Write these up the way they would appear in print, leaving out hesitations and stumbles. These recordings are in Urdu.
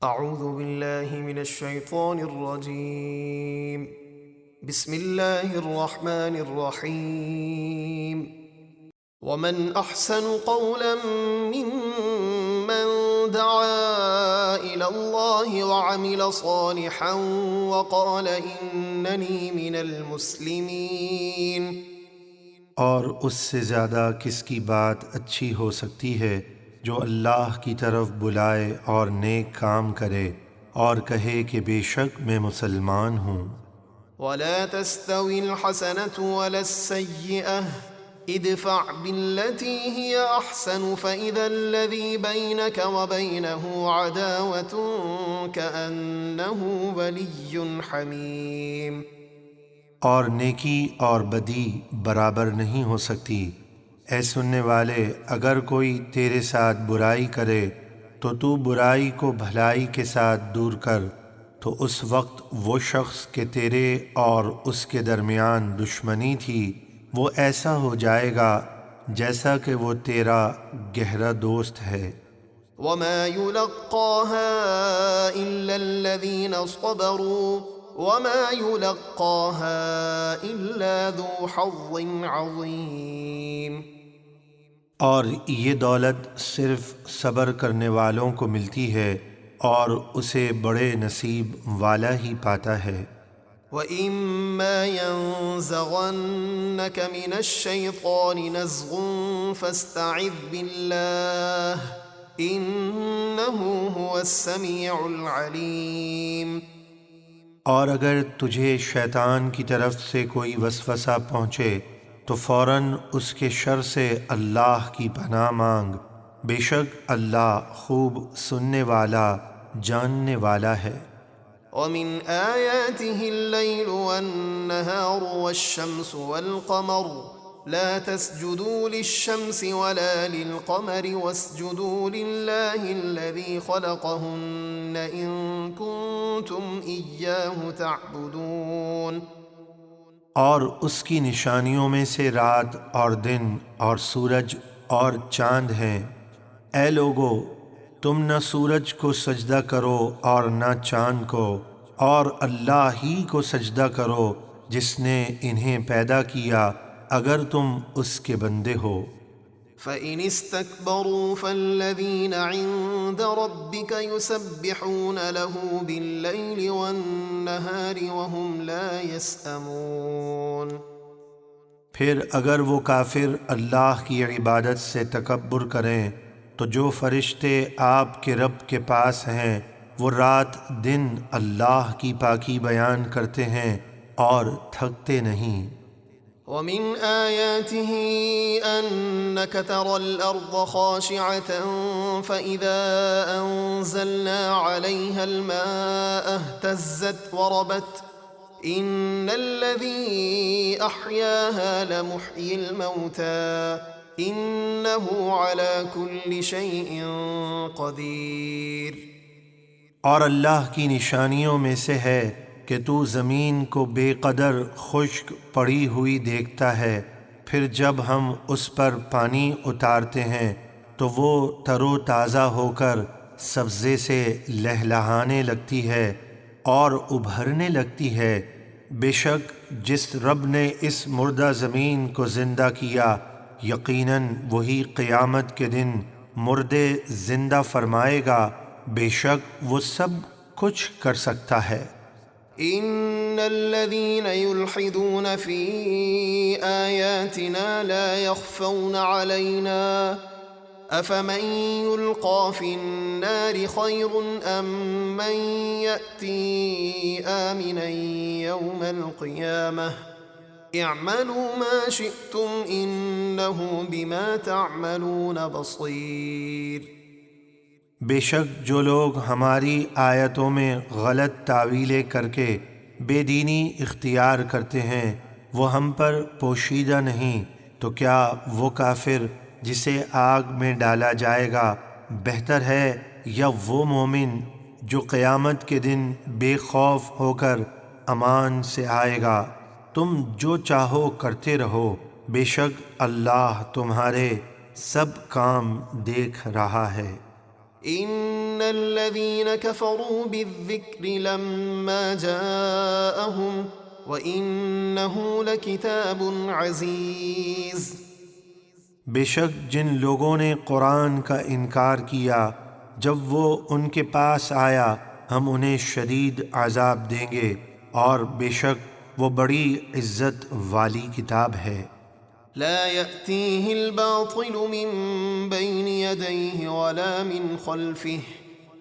اعوذ باللہ من الشیطان الرجیم بسم اللہ الرحمن الرحیم ومن احسن قولا ممن دعا الى اللہ وعمل صالحا وقال اننی من المسلمین۔ اور اس سے زیادہ کس کی بات اچھی ہو سکتی ہے جو اللہ کی طرف بلائے اور نیک کام کرے اور کہے کہ بے شک میں مسلمان ہوں۔ ولا تستوي الحسنة ولا السيئة ادفع بالتي هي أحسن فإذا الذي بينك وبينه عداوة كأنه ولي حميم۔ اور نیکی اور بدی برابر نہیں ہو سکتی۔ اے سننے والے، اگر کوئی تیرے ساتھ برائی کرے تو برائی کو بھلائی کے ساتھ دور کر، تو اس وقت وہ شخص کہ تیرے اور اس کے درمیان دشمنی تھی وہ ایسا ہو جائے گا جیسا کہ وہ تیرا گہرا دوست ہے۔ وما يلقاها إلا الذين صبروا وما يلقاها إلا ذو حظ عظيم۔ اور یہ دولت صرف صبر کرنے والوں کو ملتی ہے اور اسے بڑے نصیب والا ہی پاتا ہے۔ وَإِمَّا يَنزَغَنَّكَ مِنَ الشَّيْطَانِ نَزْغٌ فَاسْتَعِذْ بِاللَّهِ إِنَّهُ هُوَ السَّمِيعُ الْعَلِيمُ۔ اور اگر تجھے شیطان کی طرف سے کوئی وسوسہ پہنچے تو فوراً اس کے شر سے اللہ کی پناہ مانگ، بے شک اللہ خوب سننے والا جاننے والا ہے۔ وَمِنْ آيَاتِهِ اللَّيْلُ وَالنَّهَارُ وَالشَّمْسُ وَالْقَمَرُ لَا تَسْجُدُوا لِلشَّمْسِ وَلَا لِلْقَمَرِ وَاسْجُدُوا لِلَّهِ الَّذِي خَلَقَهُنَّ إِن كُنتُمْ إِيَّاهُ تَعْبُدُونَ۔ اور اس کی نشانیوں میں سے رات اور دن اور سورج اور چاند ہیں۔ اے لوگو، تم نہ سورج کو سجدہ کرو اور نہ چاند کو، اور اللہ ہی کو سجدہ کرو جس نے انہیں پیدا کیا اگر تم اس کے بندے ہو۔ فَإِنِ اسْتَكْبَرُوا فَالَّذِينَ عِندَ رَبِّكَ يُسَبِّحُونَ لَهُ بِاللَّيْلِ وَالنَّهَارِ وَهُمْ لَا يَسْأَمُونَ۔ پھر اگر وہ کافر اللہ کی عبادت سے تکبر کریں تو جو فرشتے آپ کے رب کے پاس ہیں وہ رات دن اللہ کی پاکی بیان کرتے ہیں اور تھکتے نہیں۔ وَمِنْ آيَاتِهِ أَنَّكَ تَرَى الْأَرْضَ خَاشِعَةً فَإِذَا أَنزَلْنَا عَلَيْهَا الْمَاءَ اهْتَزَّتْ وَرَبَتْ إِنَّ الَّذِي أَحْيَاهَا لَمُحْيِي الْمَوْتَى إِنَّهُ عَلَى كُلِّ شَيْءٍ قَدِيرٌ۔ اور اللہ کی نشانیوں میں سے ہے کہ تو زمین کو بے قدر خشک پڑی ہوئی دیکھتا ہے، پھر جب ہم اس پر پانی اتارتے ہیں تو وہ تر و تازہ ہو کر سبزے سے لہلہانے لگتی ہے اور ابھرنے لگتی ہے۔ بے شک جس رب نے اس مردہ زمین کو زندہ کیا، یقیناً وہی قیامت کے دن مردے زندہ فرمائے گا، بے شک وہ سب کچھ کر سکتا ہے۔ ان الذين يلحدون في آياتنا لا يخفون علينا افمن يلقى في النار خير ام من يأتي آمنا يوم القيامة اعملوا ما شئتم انه بما تعملون بصير۔ بے شک جو لوگ ہماری آیتوں میں غلط تعویلیں کر کے بے دینی اختیار کرتے ہیں وہ ہم پر پوشیدہ نہیں، تو کیا وہ کافر جسے آگ میں ڈالا جائے گا بہتر ہے یا وہ مومن جو قیامت کے دن بے خوف ہو کر امان سے آئے گا؟ تم جو چاہو کرتے رہو، بے شک اللہ تمہارے سب کام دیکھ رہا ہے۔ إن الذين كفروا بالذكر لما جاءهم وإنه لكتاب عزيز۔ بے شک جن لوگوں نے قرآن کا انکار کیا جب وہ ان کے پاس آیا ہم انہیں شدید عذاب دیں گے، اور بے شک وہ بڑی عزت والی کتاب ہے۔ لا يأتيه الباطل من بين يديه ولا من خلفه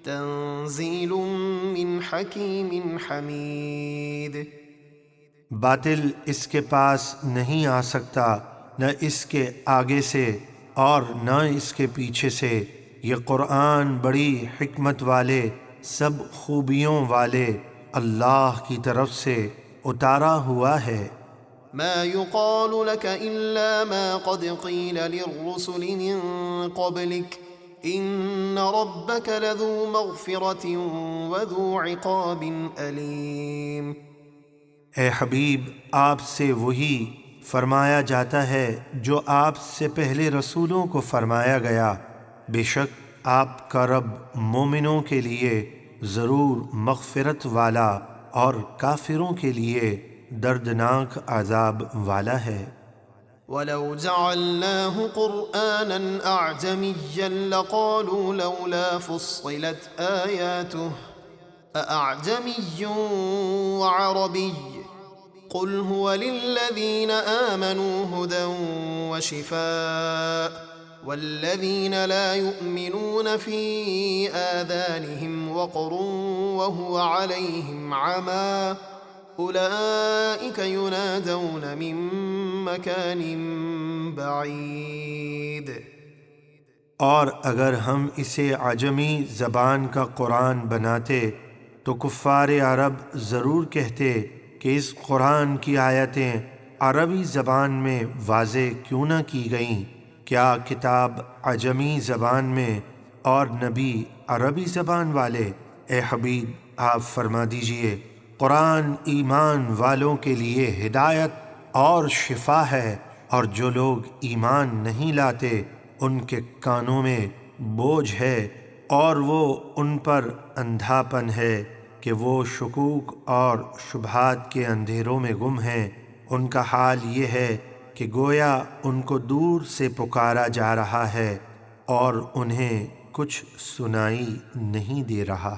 تنزيل من حكيم حميد۔ باطل اس کے پاس نہیں آ سکتا، نہ اس کے آگے سے اور نہ اس کے پیچھے سے۔ یہ قرآن بڑی حکمت والے سب خوبیوں والے اللہ کی طرف سے اتارا ہوا ہے۔ ما يقال لك إلا ما قد قيل للرسل من قبلك إن ربك لذو مغفرة وذو عقاب أليم۔ اے حبیب آپ سے وہی فرمایا جاتا ہے جو آپ سے پہلے رسولوں کو فرمایا گیا، بے شک آپ کا رب مومنوں کے لیے ضرور مغفرت والا اور کافروں کے لیے دردناک عذاب والا ہے۔ ولو جعلناه قرآنا أعجميا لقالوا لولا فصلت آياته أأعجمي وعربي قل هو للذين آمنوا هدى وشفاء والذين لا يؤمنون في آذانهم وقر وهو عليهم عمى أولئك ينادون من مكان بعيد۔ اور اگر ہم اسے عجمی زبان کا قرآن بناتے تو کفار عرب ضرور کہتے کہ اس قرآن کی آیتیں عربی زبان میں واضح کیوں نہ کی گئیں؟ کیا کتاب عجمی زبان میں اور نبی عربی زبان والے؟ اے حبیب آپ فرما دیجئے قرآن ایمان والوں کے لیے ہدایت اور شفا ہے، اور جو لوگ ایمان نہیں لاتے ان کے کانوں میں بوجھ ہے اور وہ ان پر اندھاپن ہے کہ وہ شکوک اور شبہات کے اندھیروں میں گم ہیں۔ ان کا حال یہ ہے کہ گویا ان کو دور سے پکارا جا رہا ہے اور انہیں کچھ سنائی نہیں دے رہا۔